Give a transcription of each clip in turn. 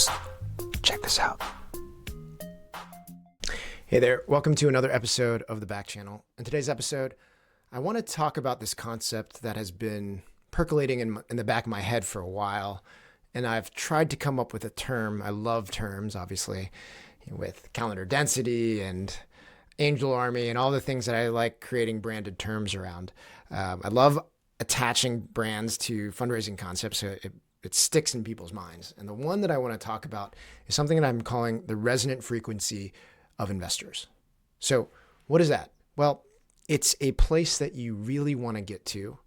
Psst. Check this out. Hey there, welcome to another episode of the Back Channel. In today's episode, I want to talk about this concept that has been percolating in the back of my head for a while. And I've tried to come up with a term. I love terms, obviously, with calendar density and Angel Army and all the things that I like creating branded terms around. I love attaching brands to fundraising concepts so it sticks in people's minds. And the one that I want to talk about is something that I'm calling the resonant frequency of investors. So what is that? Well, it's a place that you really want to get to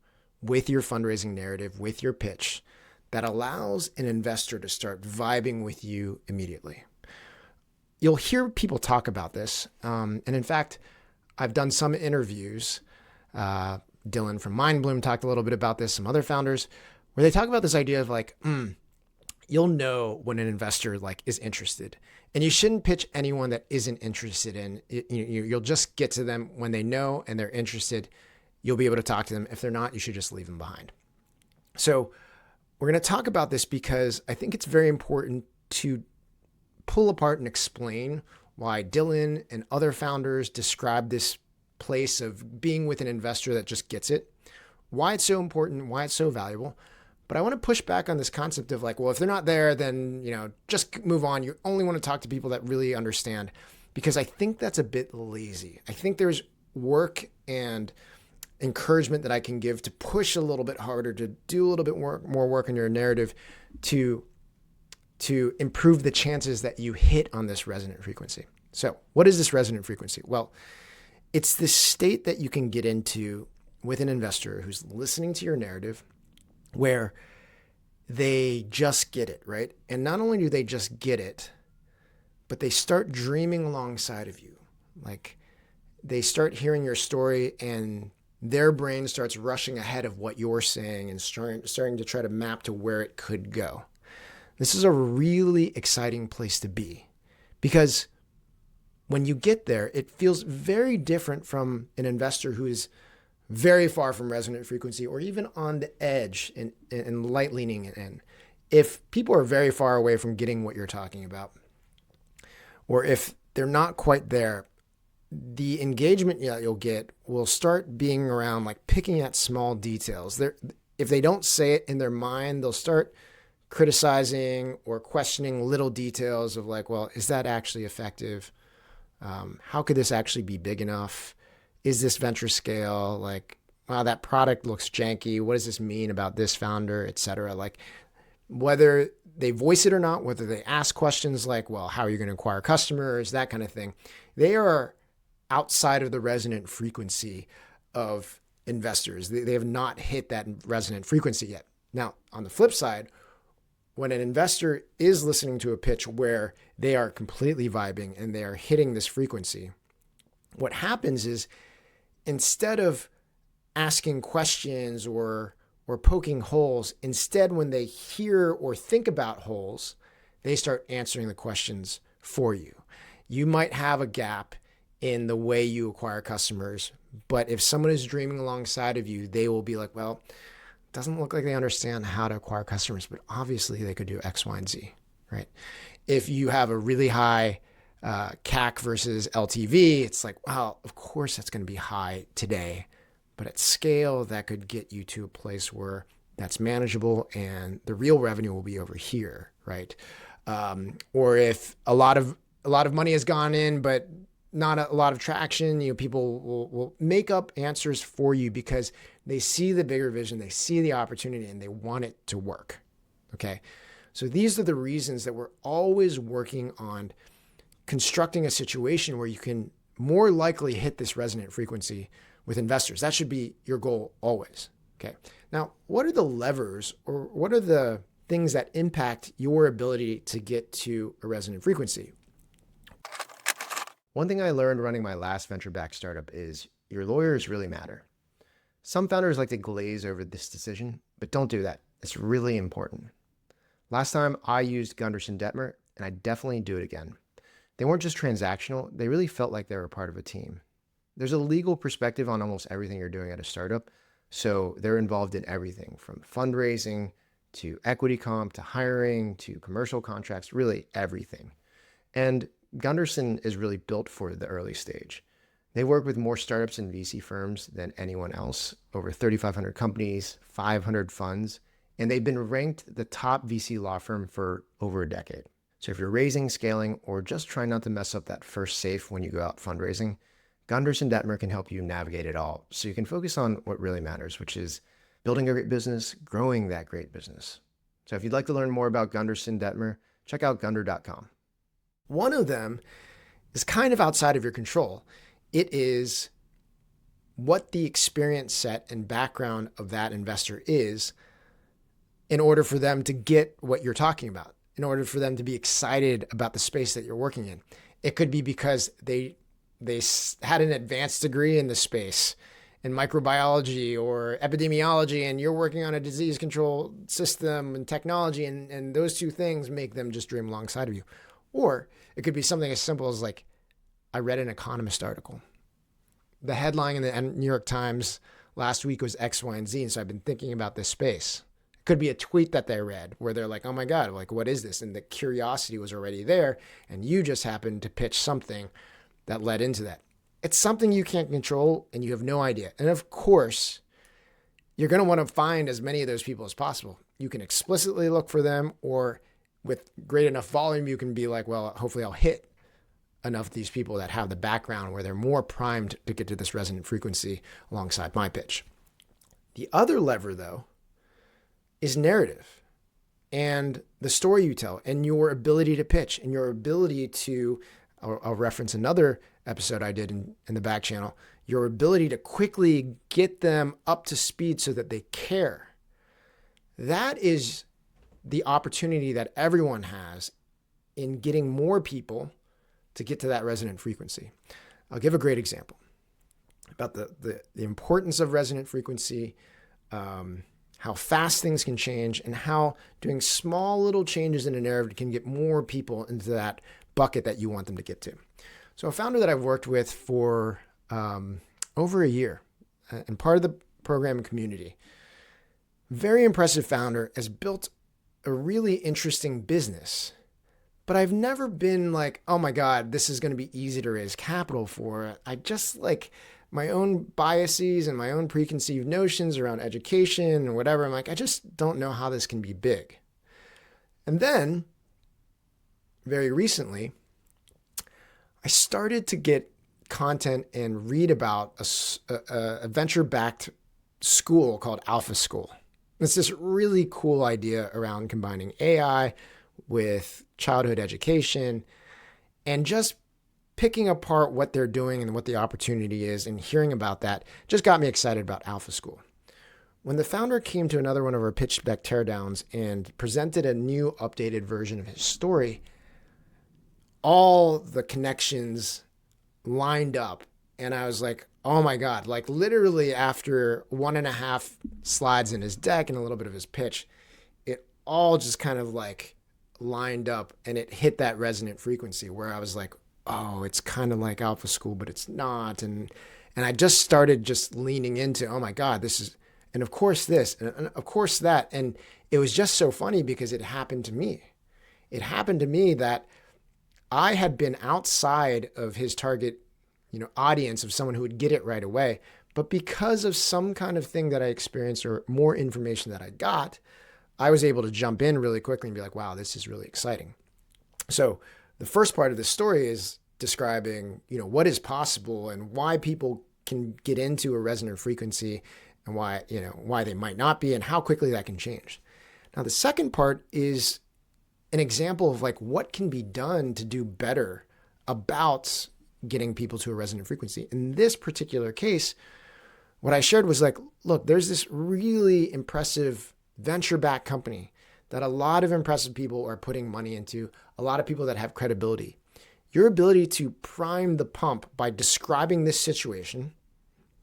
with your fundraising narrative, with your pitch, that allows an investor to start vibing with you immediately. You'll hear people talk about this. And in fact, I've done some interviews. Dylan from Mindbloom talked a little bit about this, some other founders, where they talk about this idea of like, you'll know when an investor is interested, and you shouldn't pitch anyone that isn't interested in it. You'll just get to them when they know and they're interested. You'll be able to talk to them. If they're not, you should just leave them behind. So we're going to talk about this because I think it's very important to pull apart and explain why Dylan and other founders describe this place of being with an investor that just gets it, why it's so important, why it's so valuable. But I want to push back on this concept of like, well, if they're not there, then, just move on. You only want to talk to people that really understand, because I think that's a bit lazy. I think there's work and encouragement that I can give to push a little bit harder, to do a little bit more work on your narrative to improve the chances that you hit on this resonant frequency. So what is this resonant frequency? Well, it's this state that you can get into with an investor who's listening to your narrative, where they just get it, right? And not only do they just get it, but they start dreaming alongside of you. Like they start hearing your story and their brain starts rushing ahead of what you're saying and starting to try to map to where it could go. This is a really exciting place to be, because when you get there, it feels very different from an investor who is very far from resonant frequency, or even on the edge and light leaning in. If people are very far away from getting what you're talking about, or if they're not quite there, the engagement that you'll get will start being around like picking at small details. If they don't say it in their mind, they'll start criticizing or questioning little details of like, well, is that actually effective? How could this actually be big enough? Is this venture scale? Like, wow, that product looks janky. What does this mean about this founder, et cetera? Like, whether they voice it or not, whether they ask questions like, well, how are you going to acquire customers, that kind of thing, they are outside of the resonant frequency of investors. They have not hit that resonant frequency yet. Now, on the flip side, when an investor is listening to a pitch where they are completely vibing and they are hitting this frequency, what happens is, instead of asking questions or poking holes, instead, when they hear or think about holes, they start answering the questions for you. You might have a gap in the way you acquire customers, but if someone is dreaming alongside of you, they will be like, well, it doesn't look like they understand how to acquire customers, but obviously they could do X, Y, and Z, right? If you have a really high CAC versus LTV, it's like, well, of course that's going to be high today, but at scale, that could get you to a place where that's manageable and the real revenue will be over here, right? Or if a lot of money has gone in, but not a lot of traction, people will make up answers for you because they see the bigger vision, they see the opportunity, and they want it to work. Okay, so these are the reasons that we're always working on constructing a situation where you can more likely hit this resonant frequency with investors. That should be your goal always. Okay. Now, what are the levers, or what are the things that impact your ability to get to a resonant frequency? One thing I learned running my last venture-backed startup is your lawyers really matter. Some founders like to glaze over this decision, but don't do that. It's really important. Last time I used Gunderson Detmer, and I definitely do it again. They weren't just transactional, they really felt like they were part of a team. There's a legal perspective on almost everything you're doing at a startup, so they're involved in everything from fundraising to equity comp, to hiring, to commercial contracts, really everything. And Gunderson is really built for the early stage. They work with more startups and VC firms than anyone else, over 3,500 companies, 500 funds, and they've been ranked the top VC law firm for over a decade. So if you're raising, scaling, or just trying not to mess up that first safe when you go out fundraising, Gunderson Detmer can help you navigate it all so you can focus on what really matters, which is building a great business, growing that great business. So if you'd like to learn more about Gunderson Detmer, check out gunder.com. One of them is kind of outside of your control. It is what the experience set and background of that investor is in order for them to get what you're talking about, in order for them to be excited about the space that you're working in. It could be because they had an advanced degree in the space in microbiology or epidemiology, and you're working on a disease control system and technology, and those two things make them just dream alongside of you. Or it could be something as simple as like, I read an Economist article. The headline in the New York Times last week was X, Y, and Z, and so I've been thinking about this space. It could be a tweet that they read where they're like, oh my God, like, what is this? And the curiosity was already there, and you just happened to pitch something that led into that. It's something you can't control and you have no idea. And of course, you're going to want to find as many of those people as possible. You can explicitly look for them, or with great enough volume, you can be like, well, hopefully I'll hit enough of these people that have the background where they're more primed to get to this resonant frequency alongside my pitch. The other lever, though, is narrative and the story you tell and your ability to pitch and your ability to, I'll reference another episode I did in the back channel, your ability to quickly get them up to speed so that they care. That is the opportunity that everyone has in getting more people to get to that resonant frequency. I'll give a great example about the importance of resonant frequency, how fast things can change, and how doing small little changes in a narrative can get more people into that bucket that you want them to get to. So a founder that I've worked with for over a year and part of the program community, very impressive founder, has built a really interesting business. But I've never been like, oh my God, this is going to be easy to raise capital for. I just like my own biases and my own preconceived notions around education and whatever. I'm like, I just don't know how this can be big. And then very recently, I started to get content and read about a venture-backed school called Alpha School. It's this really cool idea around combining AI with childhood education and just picking apart what they're doing and what the opportunity is, and hearing about that just got me excited about Alpha School. When the founder came to another one of our pitch deck teardowns and presented a new updated version of his story, all the connections lined up. And I was like, oh my God, like literally after 1.5 slides in his deck and a little bit of his pitch, it all just kind of like lined up, and it hit that resonant frequency where I was like, oh, it's kind of like Alpha School, but it's not. And I just started just leaning into, oh my God, this is, and of course this, and of course that. And it was just so funny because it happened to me. It happened to me that I had been outside of his target, audience of someone who would get it right away. But because of some kind of thing that I experienced or more information that I got, I was able to jump in really quickly and be like, wow, this is really exciting. So the first part of the story is describing, what is possible and why people can get into a resonant frequency and why they might not be and how quickly that can change. Now, the second part is an example of like what can be done to do better about getting people to a resonant frequency. In this particular case, what I shared was like, look, there's this really impressive venture-backed company that a lot of impressive people are putting money into, a lot of people that have credibility. Your ability to prime the pump by describing this situation,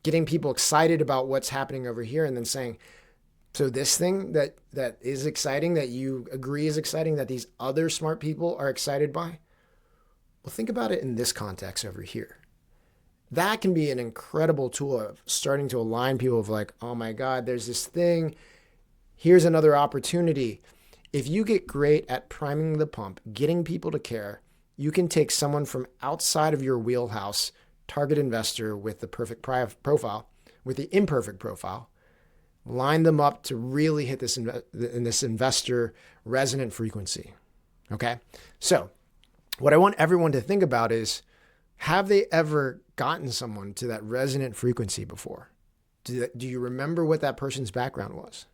getting people excited about what's happening over here, and then saying, so this thing that is exciting, that you agree is exciting, that these other smart people are excited by, well, think about it in this context over here. That can be an incredible tool of starting to align people of like, oh my God, there's this thing. Here's another opportunity. If you get great at priming the pump, getting people to care, you can take someone from outside of your wheelhouse, target investor with the perfect profile, with the imperfect profile, line them up to really hit this investor resonant frequency. Okay? So what I want everyone to think about is, have they ever gotten someone to that resonant frequency before? Do you remember what that person's background was?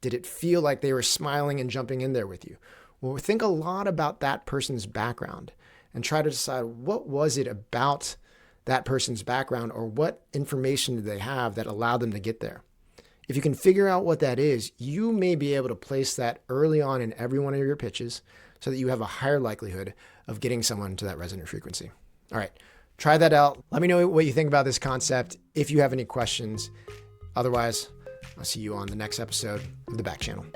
Did it feel like they were smiling and jumping in there with you? Well, think a lot about that person's background and try to decide, what was it about that person's background, or what information did they have that allowed them to get there? If you can figure out what that is, you may be able to place that early on in every one of your pitches so that you have a higher likelihood of getting someone to that resonant frequency. All right, try that out. Let me know what you think about this concept if you have any questions. Otherwise, I'll see you on the next episode of The Back Channel.